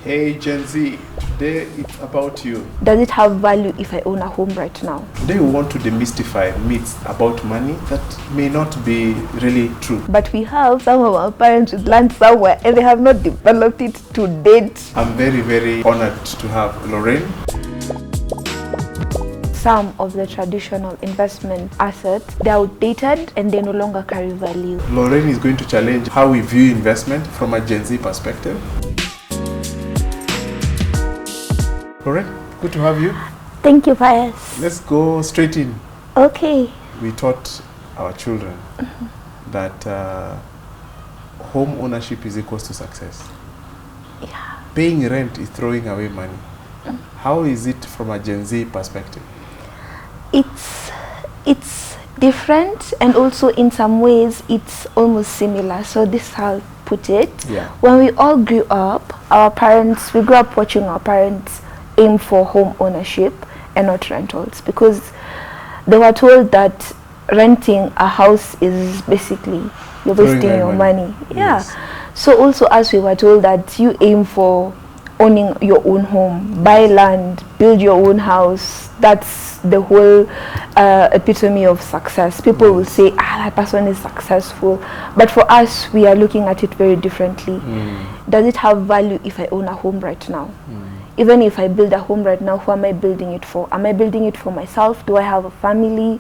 Hey Gen Z, today it's about you. Does it have value if I own a home right now? Today we want to demystify myths about money that may not be really true. But we have some of our parents with land somewhere and they have not developed it to date. I'm very, very honored to have Lorraine. Some of the traditional investment assets, they're outdated and they no longer carry value. Lorraine is going to challenge how we view investment from a Gen Z perspective. Lorraine, good to have you. Thank you, Pius. Let's go straight in. Okay. We taught our children that home ownership is equal to success. Yeah. Paying rent is throwing away money. How is it from a Gen Z perspective? It's different, and also in some ways it's almost similar. So this is how I put it. Yeah. When we all grew up, we grew up watching our parents aim for home ownership and not rentals, because they were told that renting a house is basically you're wasting your money. Yeah. Yes. So also, as we were told that you aim for owning your own home, buy land, build your own house. That's the whole epitome of success. People will say, that person is successful. But for us, we are looking at it very differently. Does it have value if I own a home right now? Even if I build a home right now, who am I building it for? Am I building it for myself? Do I have a family?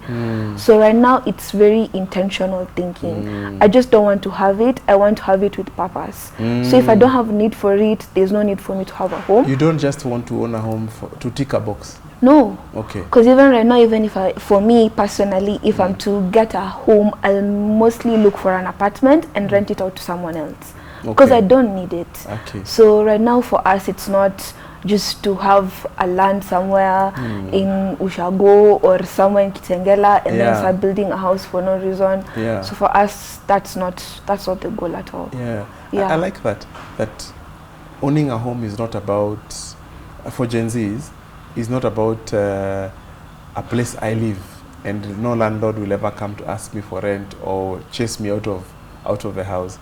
So right now, it's very intentional thinking. I just don't want to have it. I want to have it with purpose. So if I don't have a need for it, there's no need for me to have a home. You don't just want to own a home to tick a box? No. Okay. Because even right now, even if for me personally, if I'm to get a home, I'll mostly look for an apartment and rent it out to someone else. Because I don't need it. Okay. So right now for us, it's not just to have a land somewhere in Ushago or somewhere in Kitengela and then start building a house for no reason. Yeah. So for us, that's not the goal at all. Yeah. Yeah. I like that owning a home is not about, for Gen Zs, is not about a place I live and no landlord will ever come to ask me for rent or chase me out of the house.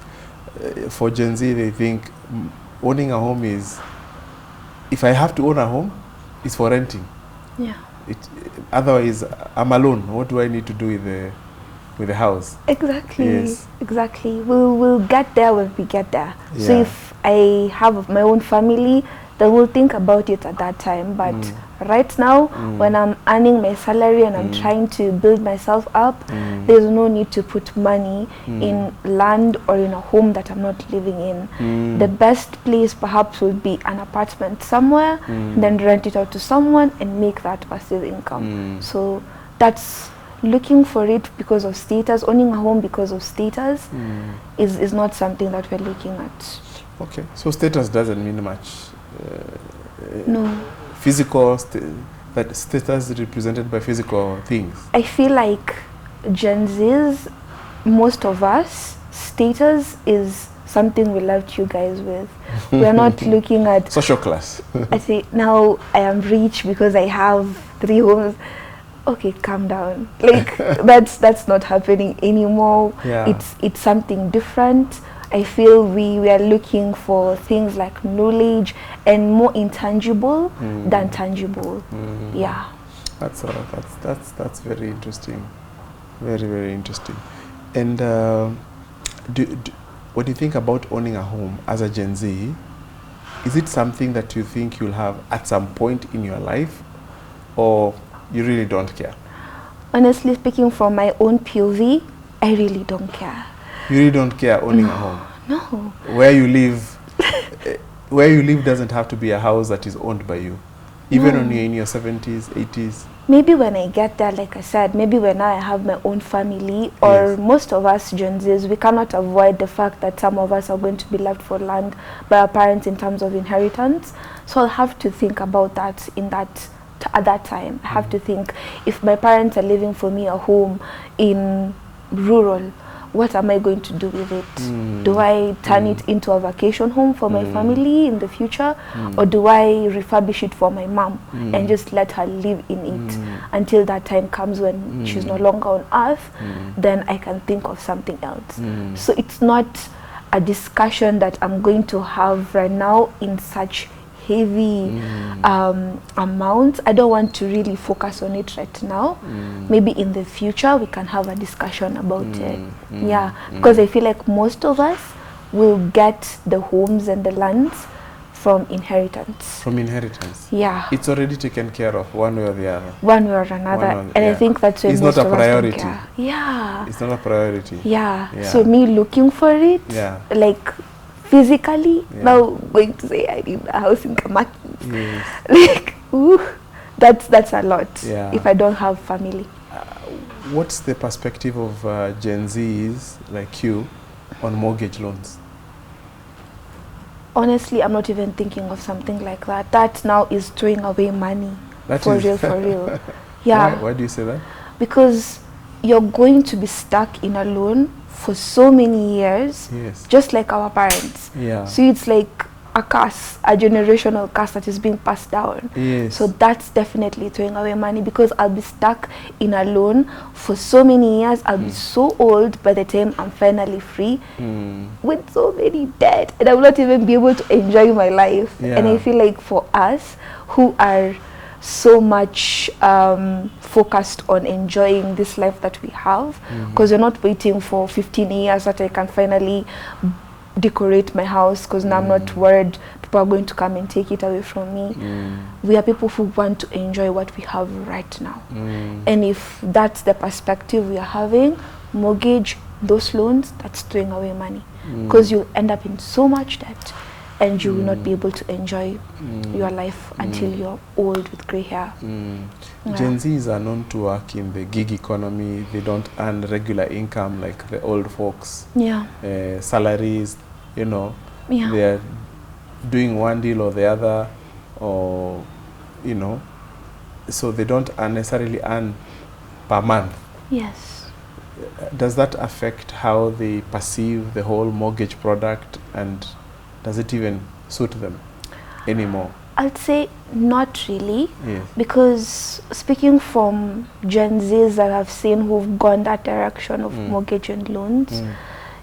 For Gen Z, they think owning a home is, if I have to own a home, it's for renting. Yeah. Otherwise, I'm alone. What do I need to do with the house? Exactly. Yes. Exactly. We'll get there when we get there. Yeah. So if I have my own family, then we'll think about it at that time. But right now, when I'm earning my salary and I'm trying to build myself up, there's no need to put money in land or in a home that I'm not living in. The best place perhaps would be an apartment somewhere, then rent it out to someone and make that passive income. So that's looking for it because of status. Owning a home because of status is not something that we're looking at. Okay, so status doesn't mean much. No. Physical, that status is represented by physical things. I feel like Gen Zs, most of us, status is something we left you guys with. We are not looking at social class. I say, now I am rich because I have 3 homes. Okay, calm down. Like that's not happening anymore. Yeah. It's something different. I feel we are looking for things like knowledge and more intangible than tangible. Yeah. That's very interesting. Very, very interesting. And when you think about owning a home as a Gen Z, is it something that you think you'll have at some point in your life, or you really don't care? Honestly speaking, from my own POV, I really don't care. You really don't care owning a home? No. Where you live doesn't have to be a house that is owned by you, even when you're in your 70s, 80s. Maybe when I get there, like I said, maybe when I have my own family, or most of us Gen Zs, we cannot avoid the fact that some of us are going to be left for land by our parents in terms of inheritance. So I'll have to think about that at that time. I have to think, if my parents are leaving for me a home in rural, what am I going to do with it? Do I turn it into a vacation home for my family in the future? Or do I refurbish it for my mom and just let her live in it until that time comes when she's no longer on earth? Then I can think of something else. So it's not a discussion that I'm going to have right now in such heavy amounts. I don't want to really focus on it right now. Maybe in the future we can have a discussion about it. Yeah, because I feel like most of us will get the homes and the lands from inheritance. From inheritance? Yeah. It's already taken care of one way or the other. One way or another. And I think that's where it's most not a of us priority. don't care. Yeah. It's not a priority. Yeah. So me looking for it, like physically, now going to say I need a house in Kamaki. Yes. Like, ooh, that's a lot if I don't have family. What's the perspective of Gen Zs like you on mortgage loans? Honestly, I'm not even thinking of something like that. That now is throwing away money. For real. Yeah. Why do you say that? Because you're going to be stuck in a loan for so many years, just like our parents. Yeah. So it's like a curse, a generational curse that is being passed down. Yes. So that's definitely throwing away money, because I'll be stuck in a loan for so many years. I'll be so old by the time I'm finally free with so many debt, and I will not even be able to enjoy my life. And I feel like for us who are so much focused on enjoying this life that we have, because we're not waiting for 15 years that I can finally decorate my house, because now I'm not worried people are going to come and take it away from me. We are people who want to enjoy what we have right now. And if that's the perspective we are having, mortgage, those loans, that's throwing away money, because you'll end up in so much debt and you will not be able to enjoy your life until you're old with gray hair. Gen Zs are known to work in the gig economy. They don't earn regular income like the old folks. Salaries, you know, they're doing one deal or the other, or, you know, so they don't necessarily earn per month. Yes. Does that affect how they perceive the whole mortgage product, and does it even suit them anymore? I'd say not really, because speaking from Gen Zs that I've seen who've gone that direction of mortgage and loans,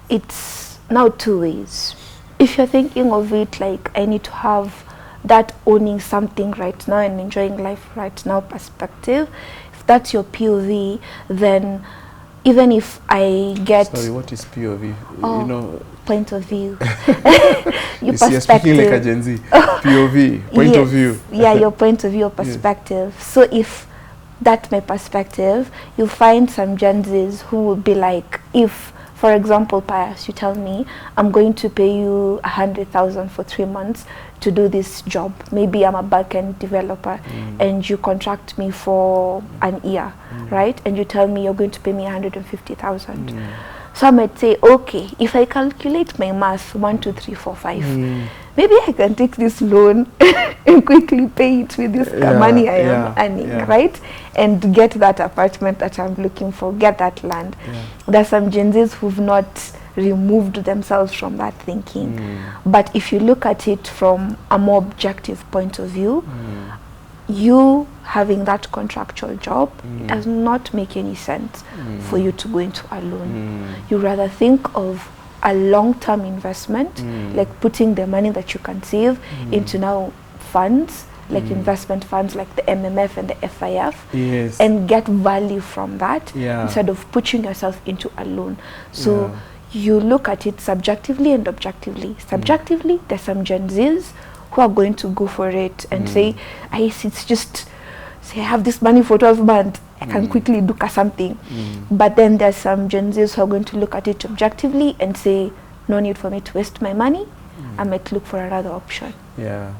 it's now two ways. If you're thinking of it like I need to have that owning something right now and enjoying life right now perspective, if that's your POV, then even if I get... Sorry, what is POV? Oh, you know, point of view. Your you're speaking like a Gen Z. POV, point of view. Yeah, your point of view or perspective. So if that's my perspective, you'll find some Gen Zs who will be like, if, for example, Pius, you tell me, I'm going to pay you 100,000 for 3 months to do this job. Maybe I'm a back-end developer and you contract me for an year, right? And you tell me you're going to pay me 150,000. So I might say, okay, if I calculate my math, 1, 2, 3, 4, 5, maybe I can take this loan and quickly pay it with this money I am earning, right? And get that apartment that I'm looking for, get that land. There's some Gen Zs who've not removed themselves from that thinking. But if you look at it from a more objective point of view, you having that contractual job does not make any sense for you to go into a loan. You rather think of a long-term investment, like putting the money that you can save into now funds, like investment funds like the MMF and the FIF, and get value from that instead of pushing yourself into a loan. So you look at it subjectively and objectively. Subjectively, there's some Gen Zs who are going to go for it and say, it's just, say I have this money for 12 months, I can quickly do something. But then there's some Gen Zs who are going to look at it objectively and say, no need for me to waste my money, I might look for another option. Yeah.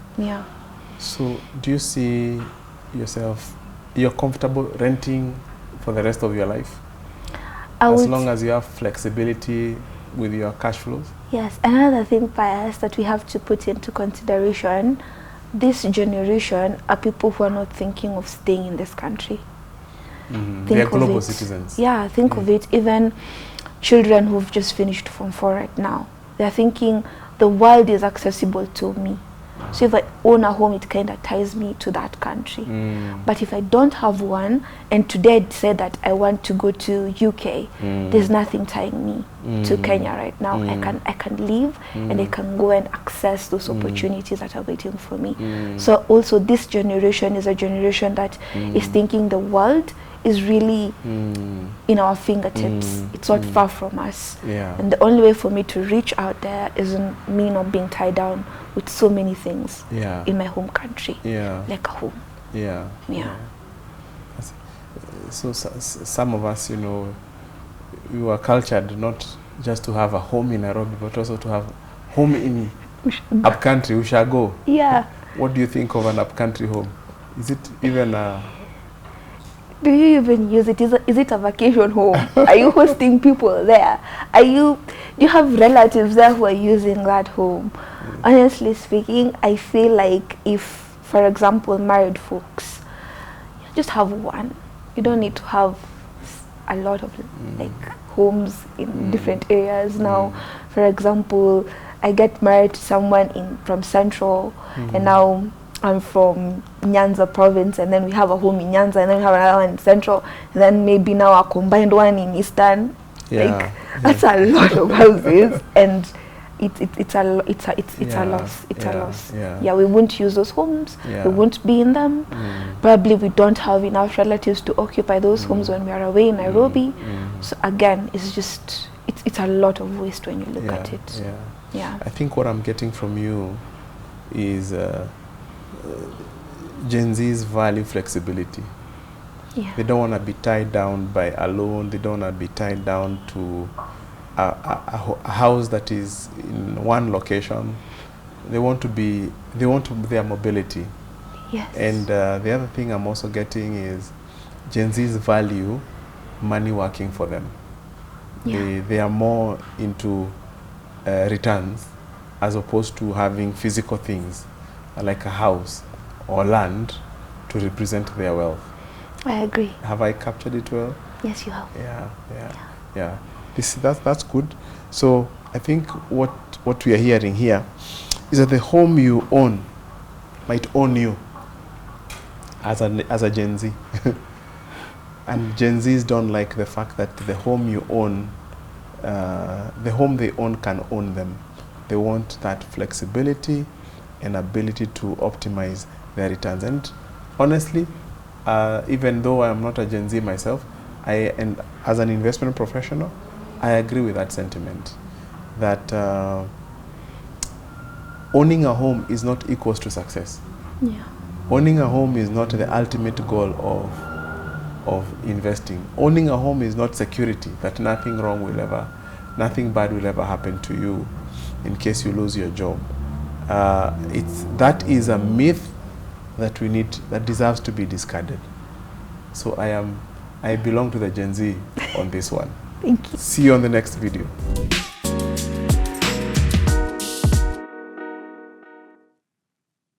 So do you see yourself, you're comfortable renting for the rest of your life? As long as you have flexibility with your cash flows? Yes, another thing, Pius, that we have to put into consideration, this generation are people who are not thinking of staying in this country. They are global citizens. Yeah, think of it, even children who've just finished Form 4 right now. They're thinking the world is accessible to me. So if I own a home, it kind of ties me to that country. But if I don't have one, and today I decide that I want to go to UK, there's nothing tying me to Kenya right now. I can leave and I can go and access those opportunities that are waiting for me. So also this generation is a generation that is thinking the world is really in our fingertips. It's not far from us. And the only way for me to reach out there isn't me not being tied down with so many things in my home country, like a home. So some of us, you know, we were cultured not just to have a home in Nairobi, but also to have home in upcountry, Ushago. What do you think of an upcountry home? Is it even a... Do you even use it? Is it a vacation home? Are you hosting people there? Do you have relatives there who are using that home? Honestly speaking, I feel like if, for example, married folks, you just have one. You don't need to have a lot of like homes in different areas. Now, for example, I get married to someone from Central, and now I'm from Nyanza province, and then we have a home in Nyanza, and then we have another one in Central, and then maybe now a combined one in Eastern. That's a lot of houses, and it's a loss. It's a loss. We won't use those homes. We won't be in them. Probably we don't have enough relatives to occupy those homes when we are away in Nairobi. So again, it's a lot of waste when you look at it. I think what I'm getting from you is Gen Z's value flexibility. They don't want to be tied down by a loan. They don't want to be tied down to a house that is in one location. They want their mobility. And the other thing I'm also getting is Gen Z's value money working for them. They are more into returns as opposed to having physical things like a house or land to represent their wealth. I agree. Have I captured it well? Yes, you have. That's good. So I think what we are hearing here is that the home you own might own you as a Gen Z. And Gen Zs don't like the fact that the home you own, the home they own can own them. They want that flexibility and ability to optimize their returns. And honestly, even though I'm not a Gen Z myself, and as an investment professional, I agree with that sentiment, that owning a home is not equals to success. Owning a home is not the ultimate goal of investing. Owning a home is not security, that nothing bad will ever happen to you in case you lose your job. That is a myth that deserves to be discarded. So I belong to the Gen Z on this one. Thank you. See you on the next video.